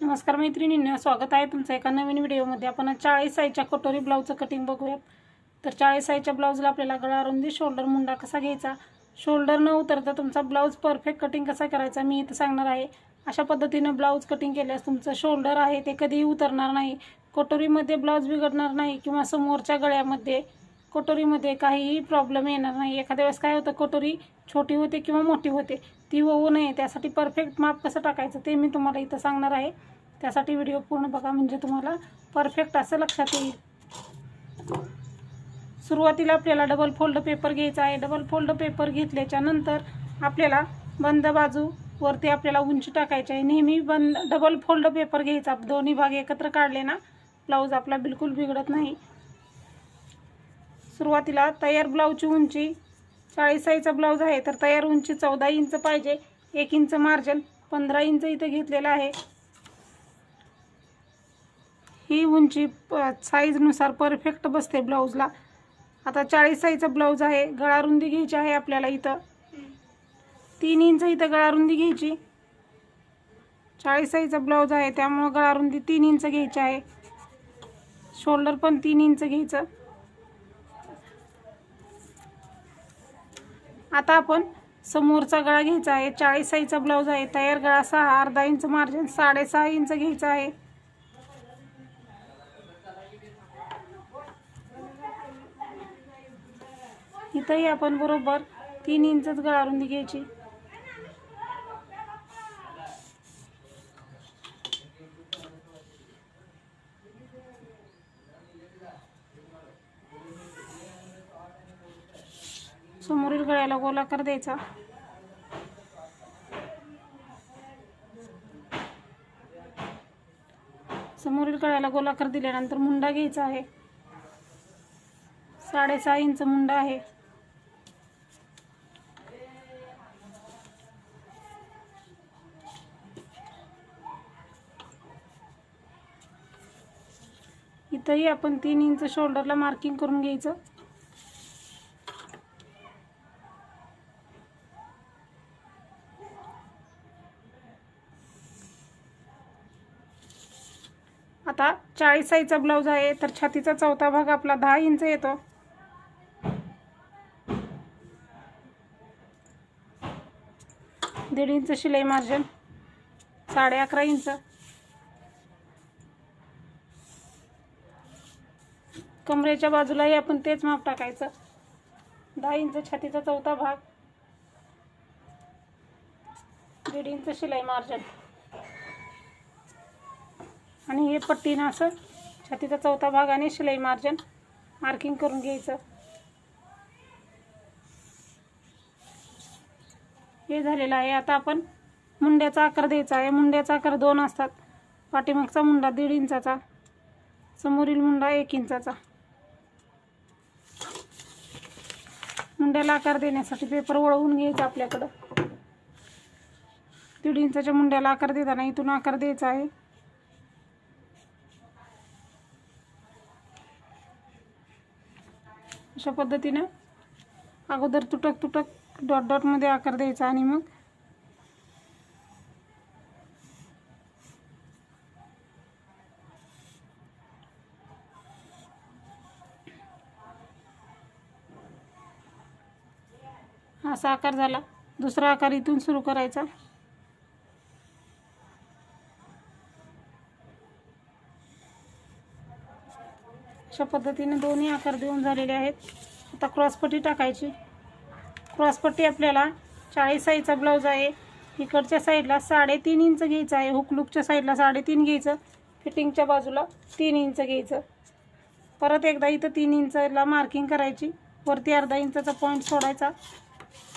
नमस्कार मैत्रिणींनो, स्वागत आहे तुमचं एका नवीन व्हिडिओमध्ये। आपण 40 साईजच्या कटोरी ब्लाउजचं कटिंग बघूयात। तर 40 साईजच्या ब्लाउजला आपल्याला गळा रुंदी, शोल्डर, मुंडा कसा घ्यायचा, शोल्डर न उतरता तुमचा ब्लाउज परफेक्ट कटिंग कसा करायचा मी इथं सांगणार आहे। अशा पद्धतीने ब्लाउज कटिंग केल्यास तुमचं शोल्डर आहे ते कधीही उतरणार नाही, कटोरीमध्ये ब्लाउज बिघडणार नाही किंवा समोरच्या गळ्यामध्ये कटोरीमध्ये काहीही प्रॉब्लेम येणार नाही। एखाद्या वेळेस काय होतं, कटोरी छोटी होते किंवा मोठी होते, ती होऊ नये त्यासाठी परफेक्ट माप कसं टाकायचं ते मी तुम्हाला इथं सांगणार आहे। त्यासाठी व्हिडिओ पूर्ण बघा म्हणजे तुम्हाला परफेक्ट असं लक्षात येईल। सुरुवातीला आपल्याला डबल फोल्ड पेपर घ्यायचा आहे। डबल फोल्ड पेपर घेतल्याच्या नंतर आपल्याला बंद बाजू वरती आपल्याला उंची टाकायची आहे। नेहमी डबल फोल्ड पेपर घ्यायचा, दोन्ही भाग एकत्र काढले ना ब्लाउज आपला बिलकुल बिघडत नाही। सुरुवातीला तयार ब्लाउजची उंची 40 साईजचा ब्लाउज आहे तर तयार उंची 14 इंच पाहिजे। 1 इंच मार्जिन 15 इंच इथे घेतलेला आहे। ही उंची साईजनुसार परफेक्ट बसते ब्लाउजला। आता 40 साईजचा ब्लाउज आहे, गळा रुंदी घ्यायची आहे आपल्याला इथं 3 इंच इथं गळा रुंदी घ्यायची। 40 साईजचा ब्लाउज आहे त्यामुळे गळा रुंदी 3 इंच घ्यायची आहे, शोल्डर पण 3 इंच घ्यायचं। आता आपण समोरचा गळा घ्यायचा आहे। 40 साईजचा ब्लाउज आहे, तयार गळा 6, अर्धा इंच मार्जिन 6.5 इंच घ्यायचा आहे। इथंही आपण बरोबर 3 इंचच गळा रुंदी घ्यायची। समोरील गळ्याला गोलाकार द्यायचा। समोरील गळ्याला गोलाकार दिल्यानंतर मुंडा घ्यायचा आहे, 6.5 इंच मुंडा आहे। इथंही आपण 3 इंच शोल्डरला मार्किंग करून घ्यायचं। आता 40 साईजचा ब्लाउज आहे तर छातीचा चौथा भाग आपला 10 इंच येतो। दीड इंच शिलाई मार्जिन 11.5 इंच। कमरेच्या बाजूलाही आपण तेच माप टाकायचं, 10 इंच छातीचा चौथा भाग, 1.5 इंच शिलाई मार्जिन आणि हे पट्टीनं असं छातीचा चौथा भाग आणि शिलाई मार्जिन मार्किंग करून घ्यायचं। हे झालेलं आहे। आता आपण मुंड्याचा आकार द्यायचा आहे। मुंड्याचा आकार 2 असतात, पाठीमागचा मुंडा 1.5 इंचाचा, समोरील मुंडा 1 इंचाचा। मुंड्याला आकार देण्यासाठी पेपर वळवून घ्यायचा आपल्याकडं। 1.5 इंचाच्या मुंड्याला आकार देताना इथून आकार द्यायचा आहे। अशा पद्धतीने अगोदर तुटक तुटक डॉट डॉट मध्ये आकार द्यायचा आणि मग असा आकार झाला। दुसरा आकार इथून सुरू करायचा। अशा पद्धतीने दोन्ही आकार देऊन झालेले आहेत। आता क्रॉसपट्टी टाकायची। क्रॉसपट्टी आपल्याला 40 साईजचा ब्लाउज आहे, इकडच्या साईडला 3.5 इंच घ्यायचं आहे, हुकलूकच्या साईडला 3.5 घ्यायचं, फिटिंगच्या बाजूला 3 इंच घ्यायचं। परत एकदा इथं 3 इंचला मार्किंग करायची, वरती अर्धा इंचाचा पॉईंट सोडायचा।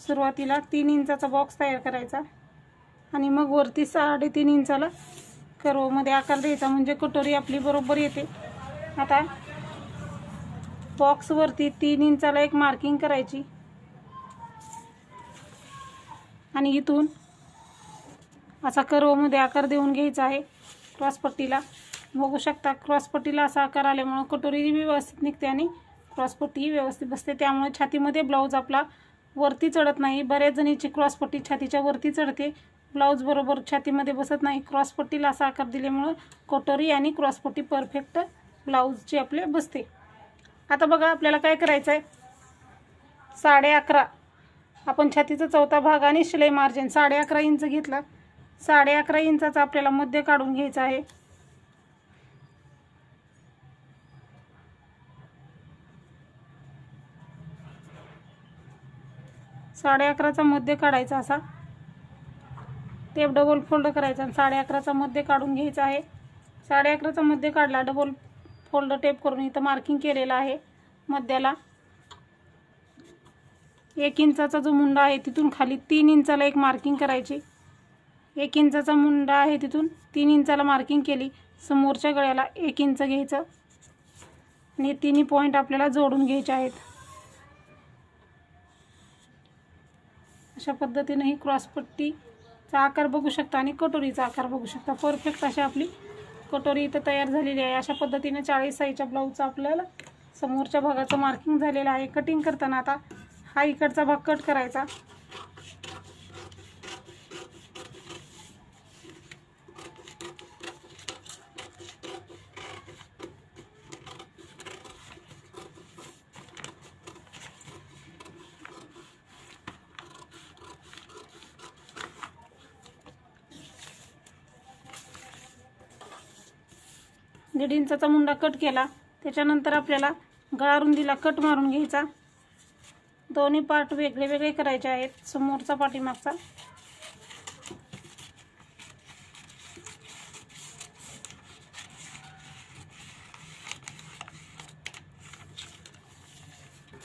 सुरुवातीला 3 इंचाचा बॉक्स तयार करायचा आणि मग वरती 3.5 इंचाला कर्वमध्ये आकार द्यायचा म्हणजे कटोरी आपली बरोबर येते। आता बॉक्स वरती 3 इंचाला एक मार्किंग करायची आणि इथून असा कर्वमध्ये आकार देऊन घ्यायचा आहे। क्रॉसपट्टीला बघू शकता, क्रॉसपट्टीला असा आकार आल्यामुळे कटोरी व्यवस्थित निघते आणि क्रॉसपट्टी व्यवस्थित बसते, त्यामुळे छातीमध्ये ब्लाउज आपला वरती चढत नाही। बऱ्याच जणीची क्रॉसपट्टी छातीच्या वरती चढते, ब्लाऊज बरोबर छातीमध्ये बसत नाही, क्रॉसपट्टीला असा आकार दिल्यामुळं कटोरी आणि क्रॉसपट्टी परफेक्ट ब्लाऊजची आपले बसते। आता बघा आपल्याला काय करायचं आहे, 11.5 आपण छातीचा चौथा भाग आणि शिलाई मार्जिन 11.5 इंच घेतला। 11.5 इंचाचा आपल्याला मध्य काढून घ्यायचा आहे। 11.5चा मध्य काढायचा, असा टेप डबल फोल्ड करायचा आणि 11.5चा मध्य काढून घ्यायचा आहे। 11.5चा मध्य काढला, डबल फोल्ड टेप करून इथं मार्किंग केलेलं आहे। मध्याला 1 इंचाचा जो मुंडा आहे तिथून खाली 3 इंचाला एक मार्किंग करायची। 1 इंचाचा मुंडा आहे तिथून 3 इंचाला मार्किंग केली। समोरच्या गळ्याला 1 इंच घ्यायचं आणि तिन्ही पॉईंट आपल्याला जोडून घ्यायचे आहेत। अशा पद्धतीने ही क्रॉसपट्टीचा आकार बघू शकता आणि कटोरीचा आकार बघू शकता। परफेक्ट अशी आपली कटोरी इथं तयार झालेली आहे। अशा पद्धतीने 40 साईजच्या ब्लाऊजचा आपल्याला समोरच्या भागाचं मार्किंग झालेलं आहे। कटिंग करताना आता हा इकडचा भाग कट करायचा। दीड इंचाचा मुंडा कट केला, त्याच्यानंतर आपल्याला गळा रुंदीला कट मारून घ्यायचा। दोन्ही पार्ट वेगळे वेगळे करायचे आहेत, समोरचा पाठीमागचा।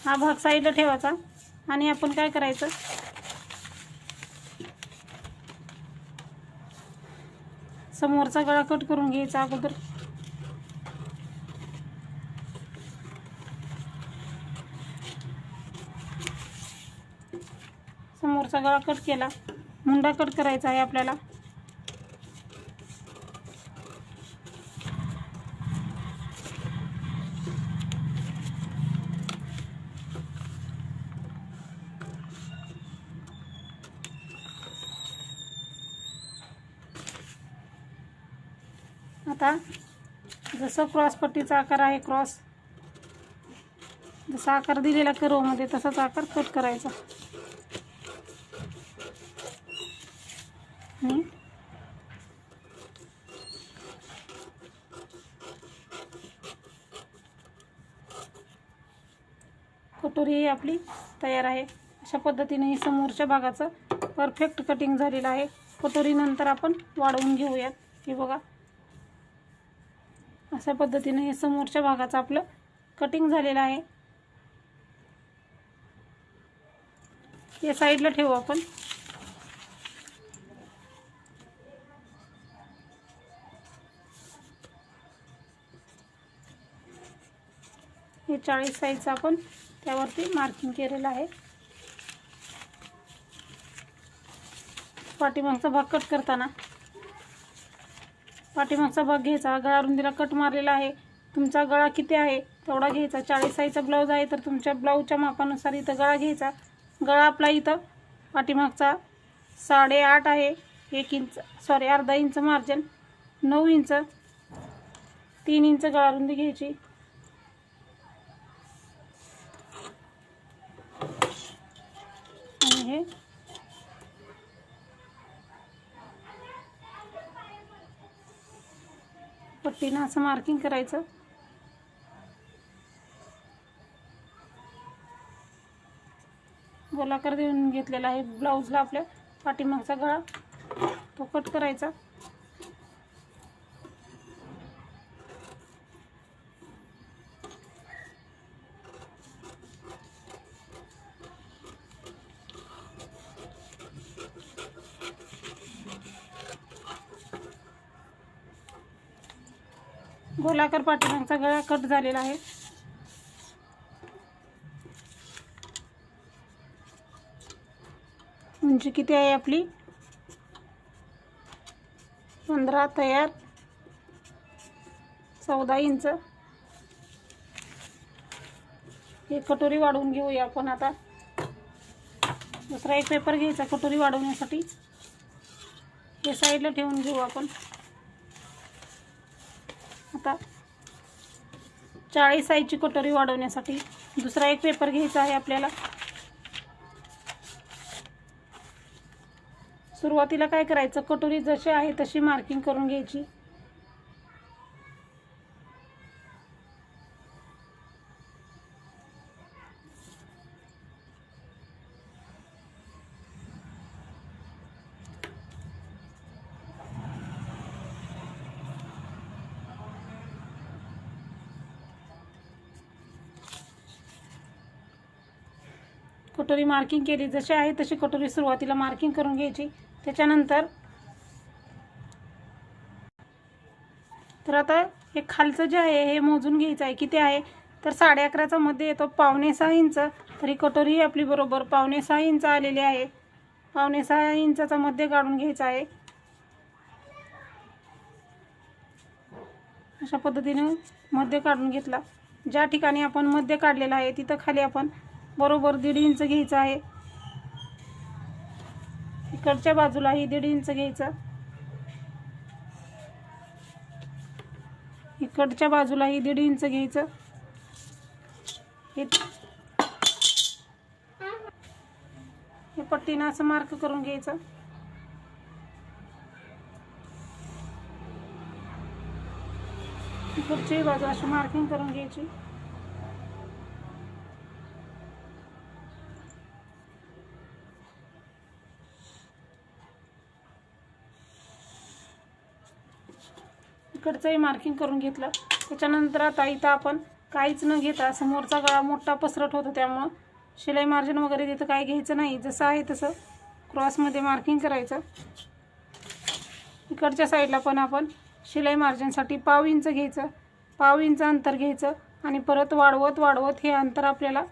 हा भाग साईडला ठेवायचा आणि आपण काय करायचं, समोरचा गळा कट करून घ्यायचा अगोदर। समोरचा गळा कट केला, मुंडा कट करायचा आहे आपल्याला। आता जसं क्रॉसपट्टीचा आकार आहे, क्रॉस जसा आकार दिलेला कर्वमध्ये तसाच आकार कट करायचा। कटोरी ही आपली तयार आहे। अशा पद्धतीने ही समोरच्या भागाचं परफेक्ट कटिंग झालेलं आहे। कटोरी नंतर आपण वाढवून घेऊयात। हे बघा, अशा पद्धतीने हे समोरच्या भागाचं आपलं कटिंग झालेलं आहे। हे साईडला ठेवू आपण। हे 40 साईजचं आपण त्यावरती मार्किंग केलेलं आहे। पाठीमागचा भाग कट करताना पाठीमागचा भाग घ्यायचा, गळा रुंदीला कट मारलेला आहे। तुमचा गळा किती आहे तेवढा घ्यायचा। 40 साईजचा ब्लाऊज आहे तर तुमच्या ब्लाऊजच्या मापानुसार इथं गळा घ्यायचा। गळा आपला इथं पाठीमागचा 8.5 आहे, 1 इंच अर्धा इंच मार्जिन, 9 इंच, 3 इंच गळा रुंदी घ्यायची। आणि हे पट्टीनं असं मार्किंग करायचं। गोलाकार देऊन घेतलेला आहे ब्लाऊजला आपल्या पाठीमागचा गळा, तो कट करायचा। गोलाकार पाठीमागचा गळा कट झालेला आहे। उंची किती आहे आपली 15 तयार, 14 इंच। हे कटोरी वाढवून घेऊया आपण। आता दुसरा एक पेपर घ्यायचा कटोरी वाढवण्यासाठी। हे साईडला ठेवून घेऊ आपण। आता 40 साईजची कटोरी वाढवण्यासाठी दुसरा एक पेपर घ्यायचा आहे आपल्याला। सुरुवातीला काय करायचं, कटोरी जशी आहे तशी मार्किंग करून घ्यायची। कटोरी मार्किंग केली, जशी आहे तशी कटोरी सुरुवातीला मार्किंग करून घ्यायची। त्याच्यानंतर तर आता हे खालचं जे आहे हे मोजून घ्यायचं आहे, किती आहे तर 11.5चा मध्ये येतो 5.25 इंच। तरी कटोरी आपली बरोबर 5.25 इंच आलेली आहे। 5.25 इंचाचा मध्ये काढून घ्यायचा आहे। अशा पद्धतीने मध्ये काढून घेतला। ज्या ठिकाणी आपण मध्ये काढलेला आहे तिथं खाली आपण बरोबर 1.5 इंच घ्यायचं आहे। इकडच्या बाजूलाही 1.5 इंच घ्यायचं, इकडच्या बाजूलाही 1.5 इंच घ्यायचं। हे पट्टीनं असं मार्क करून घ्यायचं। इकडची बाजू अशी मार्किंग करून घ्यायची। इकडचंही मार्किंग करून घेतलं। त्याच्यानंतर आता इथं आपण काहीच न घेता, समोरचा गळा मोठा पसरट होतो त्यामुळं शिलाई मार्जिन वगैरे तिथं काय घ्यायचं नाही, जसं आहे तसं क्रॉसमध्ये मार्किंग करायचं। इकडच्या साईडला पण आपण शिलाई मार्जिनसाठी 1/2 इंच घ्यायचं, 1/2 इंच अंतर घ्यायचं आणि परत वाढवत वाढवत हे अंतर आपल्याला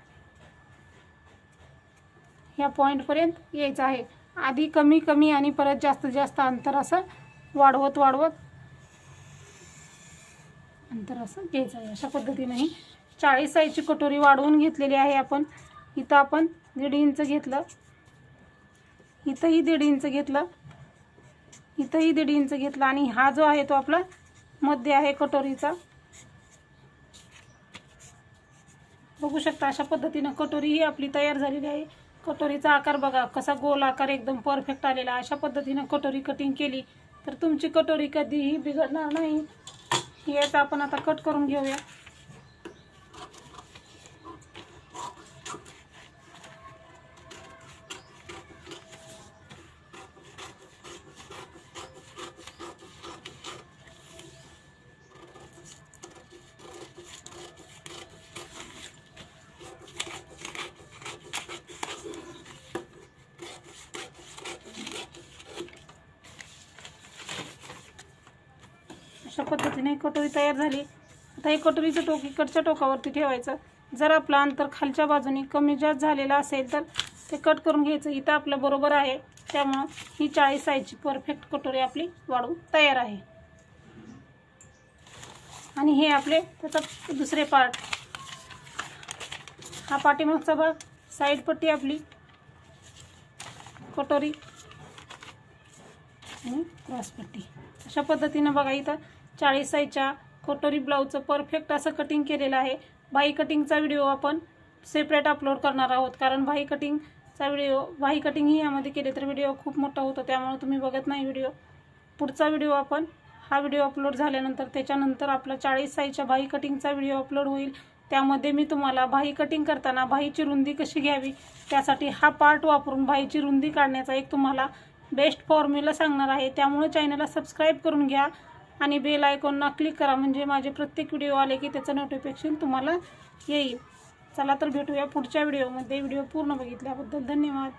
ह्या पॉईंटपर्यंत यायचं आहे। आधी कमी कमी आणि परत जास्त जास्त अंतर असं वाढवत वाढवत अंतर असं घ्यायचं आहे। अशा पद्धतीने ही 40 साईजची कटोरी वाढवून घेतलेली आहे आपण। इथं आपण 1.5 इंच घेतलं, इथंही 1.5 इंच घेतलं, इथंही 1.5 इंच घेतलं आणि हा जो आहे तो आपला मध्ये आहे कटोरीचा। बघू शकता अशा पद्धतीने कटोरी ही आपली तयार झालेली आहे। कटोरीचा आकार बघा कसा गोल आकार एकदम परफेक्ट आलेला। अशा पद्धतीने कटोरी कटिंग केली तर तुमची कटोरी कधीही बिघडणार नाही। याचं आपण आता कट करून घेऊया। अशा पद्धतीने कटोरी तयार झाली। आता हे कटोरीचं टोक इकडच्या टोकावरती ठेवायचं। जर आपलं अंतर खालच्या बाजूने कमी जास्त झालेलं असेल तर ते कट करून घ्यायचं। इथं आपलं बरोबर आहे त्यामुळं ही 40 साईजची परफेक्ट कटोरी आपली वाढून तयार आहे। आणि हे आपले त्याचा दुसरे पार्ट, हा पाठीमागचा भाग, साईड पट्टी आपली कटोरी आणि क्रॉस पट्टी। अशा पद्धतीने बघा इथं 40 साईजच्या कटोरी ब्लाऊजचं परफेक्ट असं कटिंग केलेलं आहे। बाही कटिंगचा व्हिडिओ आपण सेपरेट अपलोड करणार आहोत, कारण बाही कटिंग ही यामध्ये केले तर व्हिडिओ खूप मोठा होतो त्यामुळे तुम्ही बघत नाही व्हिडिओ। पुढचा व्हिडिओ आपण हा व्हिडिओ अपलोड झाल्यानंतर त्याच्यानंतर आपला 40 साईजच्या बाही कटिंगचा व्हिडिओ अपलोड होईल। त्यामध्ये मी तुम्हाला बाही कटिंग करताना बाहीची रुंदी कशी घ्यावी त्यासाठी हा पार्ट वापरून बाहीची रुंदी काढण्याचा एक तुम्हाला बेस्ट फॉर्म्युला सांगणार आहे। त्यामुळे चॅनलला सबस्क्राईब करून घ्या आणि बेल आयकॉनला क्लिक करा, म्हणजे माझे प्रत्येक व्हिडिओ आले की त्याचं नोटिफिकेशन तुम्हाला येईल। चला तर भेटूया पुढच्या व्हिडिओमध्ये। व्हिडिओ पूर्ण बघितल्याबद्दल धन्यवाद।